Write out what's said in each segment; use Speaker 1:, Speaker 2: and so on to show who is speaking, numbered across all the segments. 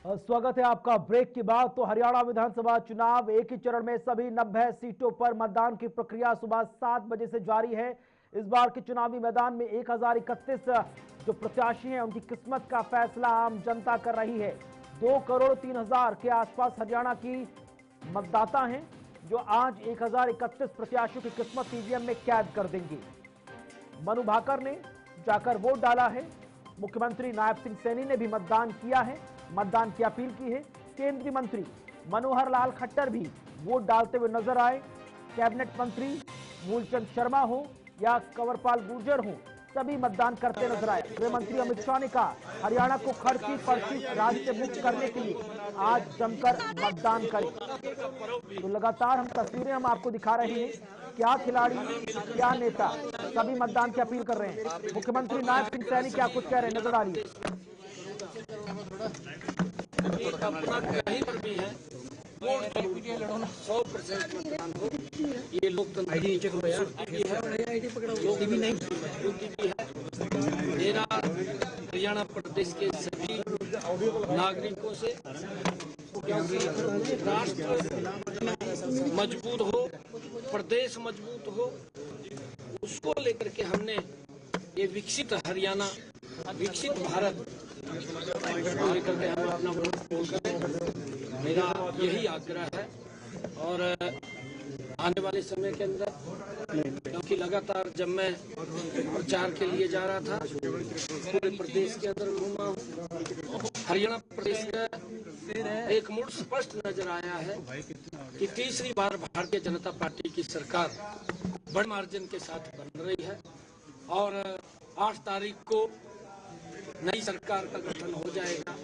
Speaker 1: स्वागत है आपका ब्रेक के बाद। तो हरियाणा विधानसभा चुनाव एक ही चरण में सभी 90 सीटों पर मतदान की प्रक्रिया सुबह 7 बजे से जारी है। इस बार के चुनावी मैदान में 1031 जो प्रत्याशी हैं उनकी किस्मत का फैसला आम जनता कर रही है। 2 करोड़ 3 हजार के आसपास हरियाणा की मतदाता हैं जो आज 1031 प्रत्याशियों की किस्मत ईवीएम में कैद कर देंगे। मनु भाकर ने जाकर वोट डाला है। मुख्यमंत्री नायब सिंह सैनी ने भी मतदान किया है, मतदान की अपील की है। केंद्रीय मंत्री मनोहर लाल खट्टर भी वोट डालते हुए नजर आए। कैबिनेट मंत्री मूलचंद शर्मा हो या कंवरपाल गुर्जर हो, सभी मतदान करते नजर आए। गृह मंत्री अमित शाह ने कहा हरियाणा को खर्ची पर्ची राज्य से मुक्त करने के लिए आज जमकर मतदान करें। तो लगातार तस्वीरें हम आपको दिखा रहे हैं, क्या खिलाड़ी क्या नेता सभी मतदान की अपील कर रहे हैं। मुख्यमंत्री नायब सिंह सैनी क्या कुछ कह रहे हैं, नजर डालिए।
Speaker 2: कहीं पर भी है 100% मतदान हो, ये लोकतंत्र मेरा हरियाणा प्रदेश के सभी नागरिकों से, क्योंकि राष्ट्र मजबूत हो, प्रदेश मजबूत हो, उसको लेकर के हमने ये विकसित हरियाणा, विकसित भारत लेकर के हम अपना वोट बोलकर, मेरा यही आग्रह है। और आने वाले समय के अंदर, क्योंकि लगातार जब मैं प्रचार के लिए जा रहा था पूरे प्रदेश के अंदर घूमा हूँ, हरियाणा प्रदेश का एक मुड़ स्पष्ट नजर आया है कि तीसरी बार भारतीय जनता पार्टी की सरकार बड़े मार्जिन के साथ बन रही है और 8 तारीख को नई सरकार का गठन हो जाएगा।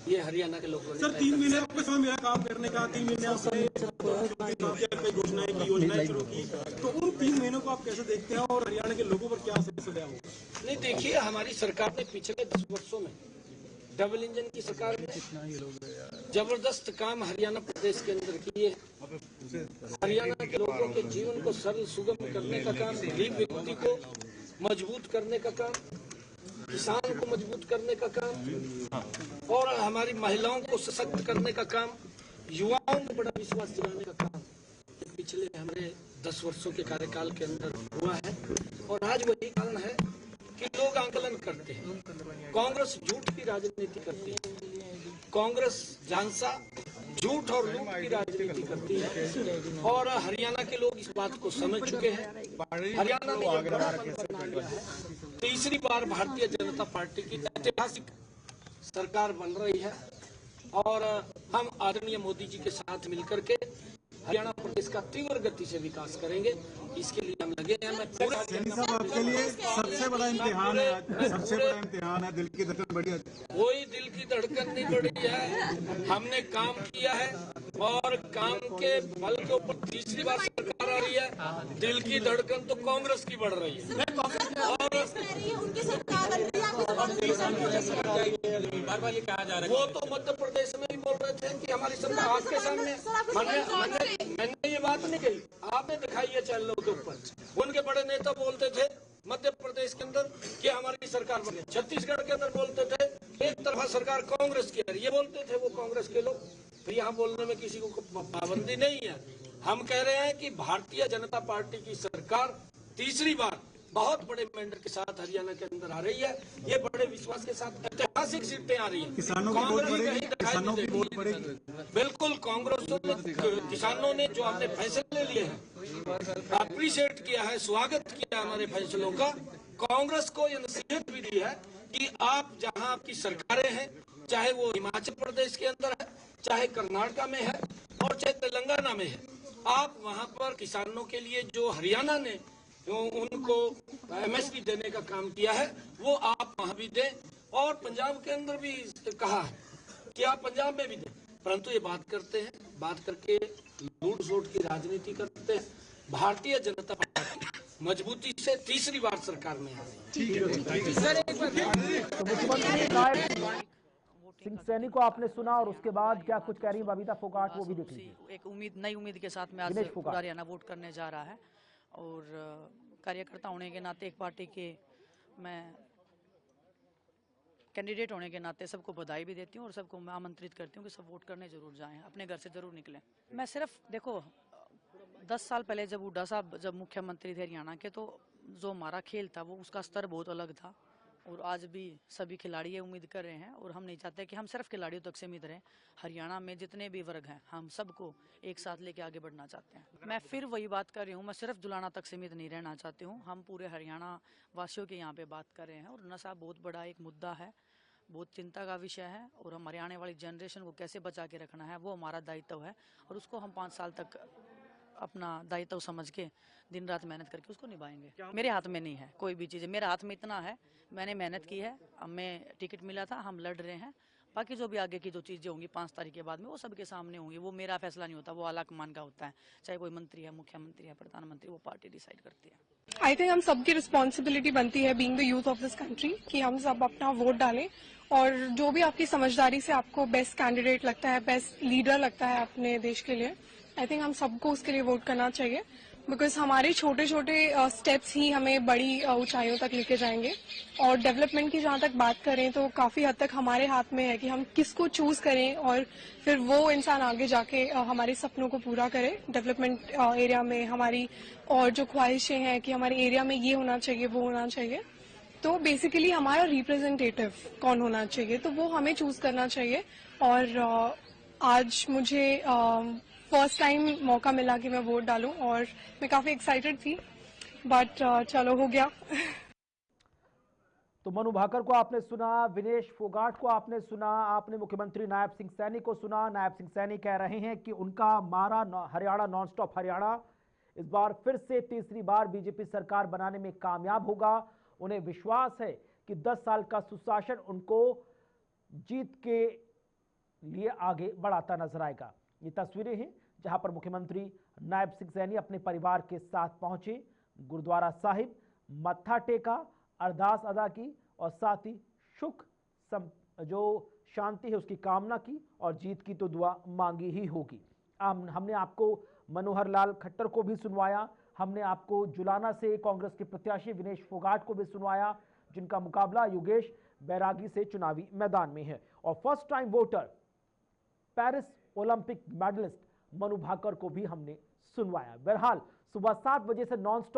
Speaker 2: ये हरियाणा के लोगों ने
Speaker 3: सर 3 महीने आपके समय मेरा काम करने का, 3 महीने आपने घोषणाएं की, योजनाएं शुरू की, तो उन 3 महीनों को आप कैसे देखते हैं और हरियाणा के लोगों पर क्या असर होगा?
Speaker 2: नहीं, देखिए, हमारी सरकार ने पिछले 10 वर्षों में डबल इंजन की सरकार में जबरदस्त काम हरियाणा प्रदेश के अंदर किए। हरियाणा के लोगों के जीवन को सरल सुगम करने का काम, गरीब व्यक्ति को मजबूत करने का काम, किसान को मजबूत करने का काम और हमारी महिलाओं को सशक्त करने का काम, युवाओं में बड़ा विश्वास दिलाने का काम पिछले हमारे 10 वर्षों के कार्यकाल के अंदर हुआ है। और आज वही कारण है कि लोग आंकलन करते हैं। कांग्रेस झूठ की राजनीति करती है, कांग्रेस झांसा झूठ और लूट की राजनीति करती है और हरियाणा के लोग इस बात को समझ चुके हैं। हरियाणा में तीसरी बार भारतीय जनता पार्टी की ऐतिहासिक सरकार बन रही है और हम आदरणीय मोदी जी के साथ मिलकर के हरियाणा प्रदेश का तीव्र गति से विकास करेंगे, इसके लिए हम लगे हैं। मैं पूरा
Speaker 3: आपके लिए सबसे बड़ा इम्तिहान है, सबसे बड़ा इम्तिहान है, दिल की धड़कन बढ़ी है।
Speaker 2: कोई दिल की धड़कन नहीं बढ़ी है, हमने काम किया है और काम के बल के ऊपर तीसरी बार सरकार आ रही है। दिल की धड़कन तो कांग्रेस की बढ़ रही है और
Speaker 4: उनकी सरकार
Speaker 2: बार बार ये कहा जा रहा है। वो तो मध्य प्रदेश में भी बोल रहे थे कि हमारी सरकार आपके सामने, मैंने ये बात नहीं कही, आपने दिखाई है चैनलों के ऊपर। उनके बड़े नेता बोलते थे मध्य प्रदेश के अंदर कि हमारी सरकार बनी, छत्तीसगढ़ के अंदर बोलते थे एक तरफा सरकार कांग्रेस की है, ये बोलते थे वो कांग्रेस के लोग। तो यहाँ बोलने में किसी को पाबंदी नहीं है। हम कह रहे हैं कि भारतीय जनता पार्टी की सरकार तीसरी बार बहुत बड़े मैंडेट के साथ हरियाणा के अंदर आ रही है। ये बड़े विश्वास के साथ ऐतिहासिक सीटें आ रही है।
Speaker 3: किसानों की वोट पड़ेगी।
Speaker 2: बिल्कुल, कांग्रेस किसानों ने जो हमने फैसले लिए हैं अप्रिशिएट किया है, स्वागत किया हमारे फैसलों का। कांग्रेस को यह नसीहत भी दी है कि आप जहां आपकी सरकारें हैं, चाहे वो हिमाचल प्रदेश के अंदर है, चाहे कर्नाटक में है और चाहे तेलंगाना में है, आप वहां पर किसानों के लिए जो हरियाणा ने उनको एमएसपी देने का काम किया है वो आप वहां भी दें और पंजाब के अंदर भी कहा है कि आप पंजाब में भी दें। परंतु ये बात करते हैं, बात करके लूट झूठ की राजनीति करते हैं। भारतीय जनता पार्टी मजबूती से तीसरी बार सरकार में आ रही है।
Speaker 1: मुख्यमंत्री नायब सिंह सैनी को आपने सुना और उसके बाद क्या कुछ कह रही है बबीता फोगाट, वो भी देख लीजिए।
Speaker 5: एक नई उम्मीद के साथ में आज पूरा हरियाणा वोट करने जा रहा है और कार्यकर्ता होने के नाते एक पार्टी के मैं कैंडिडेट होने के नाते सबको बधाई भी देती हूँ और सबको मैं आमंत्रित करती हूँ कि सब वोट करने जरूर जाएं, अपने घर से जरूर निकलें। मैं सिर्फ देखो 10 साल पहले जब हुड्डा साहब जब मुख्यमंत्री थे हरियाणा के, तो जो हमारा खेल था वो उसका स्तर बहुत अलग था और आज भी सभी खिलाड़ी ये उम्मीद कर रहे हैं और हम नहीं चाहते कि हम सिर्फ खिलाड़ियों तक सीमित रहें। हरियाणा में जितने भी वर्ग हैं हम सबको एक साथ लेके आगे बढ़ना चाहते हैं। मैं फिर वही बात कर रही हूँ, मैं सिर्फ जुलाना तक सीमित नहीं रहना चाहती हूँ। हम पूरे हरियाणा वासियों के यहाँ पे बात कर रहे हैं और नशा बहुत बड़ा एक मुद्दा है, बहुत चिंता का विषय है और हमारे आने वाली जनरेशन को कैसे बचा के रखना है वो हमारा दायित्व है और उसको हम 5 साल तक अपना दायित्व समझ के दिन रात मेहनत करके उसको निभाएंगे। मेरे हाथ में नहीं है कोई भी चीज़, मेरे हाथ में इतना है, मैंने मेहनत की है, हमें टिकट मिला था, हम लड़ रहे हैं। बाकी जो भी आगे की जो चीज़ें होंगी 5 तारीख के बाद में वो सबके सामने होंगी, वो मेरा फैसला नहीं होता, वो आलाकमान का होता है। चाहे कोई मंत्री है, मुख्यमंत्री है, प्रधानमंत्री, वो पार्टी डिसाइड करती है।
Speaker 4: आई थिंक हम सबकी रिस्पॉन्सिबिलिटी बनती है being the youth of this country कि हम सब अपना वोट डालें और जो भी आपकी समझदारी से आपको बेस्ट कैंडिडेट लगता है, बेस्ट लीडर लगता है अपने देश के लिए, आई थिंक हम सबको उसके लिए वोट करना चाहिए बिकॉज हमारे छोटे छोटे स्टेप्स ही हमें बड़ी ऊंचाइयों तक लेके जाएंगे। और डेवलपमेंट की जहां तक बात करें तो काफी हद तक हमारे हाथ में है कि हम किसको चूज करें और फिर वो इंसान आगे जाके हमारे सपनों को पूरा करे डेवलपमेंट एरिया में। हमारी और जो ख्वाहिशें हैं कि हमारे एरिया में ये होना चाहिए, वो होना चाहिए, तो बेसिकली हमारा रिप्रेजेंटेटिव कौन होना चाहिए तो वो हमें चूज करना चाहिए। और आज मुझे फर्स्ट टाइम मौका मिला कि मैं वोट डालूं और मैं काफी एक्साइटेड थी, बट चलो हो गया।
Speaker 1: तो मनु भाकर को आपने सुना, विनेश फोगाट को आपने सुना, आपने मुख्यमंत्री नायब सिंह सैनी को सुना। नायब सिंह सैनी कह रहे हैं कि उनका मारा हरियाणा नॉन स्टॉप हरियाणा इस बार फिर से तीसरी बार बीजेपी सरकार बनाने में कामयाब होगा। उन्हें विश्वास है कि 10 साल का सुशासन उनको जीत के लिए आगे बढ़ाता नजर आएगा। ये तस्वीरें हैं जहां पर मुख्यमंत्री नायब सिंह सैनी अपने परिवार के साथ पहुंचे, गुरुद्वारा साहिब मत्था टेका, अरदास अदा की और साथ ही सुख जो शांति है उसकी कामना की और जीत की तो दुआ मांगी ही होगी। हमने आपको मनोहर लाल खट्टर को भी सुनवाया, हमने आपको जुलाना से कांग्रेस के प्रत्याशी विनेश फोगाट को भी सुनवाया जिनका मुकाबला योगेश बैरागी से चुनावी मैदान में है। और first time voter Paris Olympic medallist Manu Bhaker को भी हमने सुनवाया। बहरहाल सुबह 7 बजे से नॉन स्टॉप